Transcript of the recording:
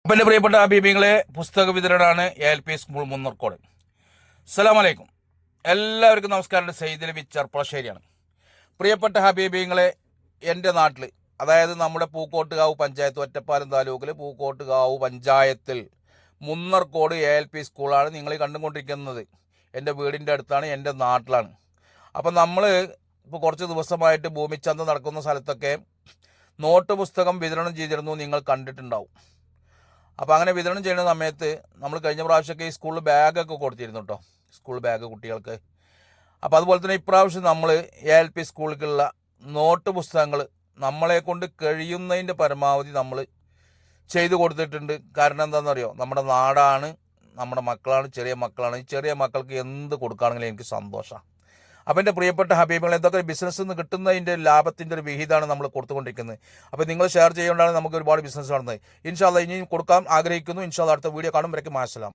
അപ്പം എൻ്റെ പ്രിയപ്പെട്ട ഹബീബിങ്ങളെ പുസ്തക വിതരണമാണ് ALP സ്കൂൾ മുന്നർക്കോട്. അസ്സലാമു അലൈക്കും. എല്ലാവർക്കും നമസ്കാരം. സെയ്ദ് നബി ചെർപ്പളശ്ശേരിയാണ്. പ്രിയപ്പെട്ട ഹബീബിങ്ങളെ, എൻ്റെ നാട്ടിൽ, അതായത് നമ്മുടെ പൂക്കോട്ടുകാവ് പഞ്ചായത്ത്, ഒറ്റപ്പാലം താലൂക്കിൽ പൂക്കോട്ടുകാവ് പഞ്ചായത്തിൽ മുന്നർക്കോട് ALP സ്കൂളാണ് നിങ്ങൾ കണ്ടുകൊണ്ടിരിക്കുന്നത്. എൻ്റെ വീടിൻ്റെ അടുത്താണ്, എൻ്റെ നാട്ടിലാണ്. അപ്പം നമ്മൾ ഇപ്പോൾ കുറച്ച് ദിവസമായിട്ട് ഭൂമിച്ചന്ത നടക്കുന്ന സ്ഥലത്തൊക്കെ നോട്ട് പുസ്തകം വിതരണം ചെയ്തിരുന്നു, നിങ്ങൾ കണ്ടിട്ടുണ്ടാവും. അപ്പോൾ അങ്ങനെ വിതരണം ചെയ്യുന്ന സമയത്ത് നമ്മൾ കഴിഞ്ഞ പ്രാവശ്യമൊക്കെ ഈ സ്കൂളിൽ ബാഗൊക്കെ കൊടുത്തിരുന്നു കേട്ടോ, സ്കൂൾ ബാഗ് കുട്ടികൾക്ക്. അപ്പോൾ അതുപോലെ തന്നെ ഇപ്രാവശ്യം നമ്മൾ ALP സ്കൂളിലേക്കുള്ള നോട്ട് പുസ്തകങ്ങൾ നമ്മളെ കൊണ്ട് കഴിയുന്നതിൻ്റെ പരമാവധി നമ്മൾ ചെയ്തു കൊടുത്തിട്ടുണ്ട്. കാരണം എന്താണെന്നറിയോ, നമ്മുടെ നാടാണ്, നമ്മുടെ മക്കളാണ്, ചെറിയ മക്കളാണ്. ഈ ചെറിയ മക്കൾക്ക് എന്ത് കൊടുക്കുകയാണെങ്കിലും എനിക്ക് സന്തോഷമാണ്. അപ്പോൾ എൻ്റെ പ്രിയപ്പെട്ട ഹബീബുകൾ, എന്തൊക്കെ ബിസിനസ്സിൽ നിന്ന് കിട്ടുന്നതിൻ്റെ ലാഭത്തിൻ്റെ ഒരു വിഹിതമാണ് നമ്മൾ കൊടുത്തുകൊണ്ടിരിക്കുന്നത്. അപ്പോൾ നിങ്ങൾ ഷെയർ ചെയ്തുകൊണ്ടാണ് നമുക്ക് ഒരുപാട് ബിസിനസ് നടന്നത്. ഇൻഷാ അല്ലാഹ് ഇനിയും കൊടുക്കാൻ ആഗ്രഹിക്കുന്നു. ഇൻഷാ അല്ലാഹ് അടുത്ത വീഡിയോ കാണും വരയ്ക്കും. മാസലാം.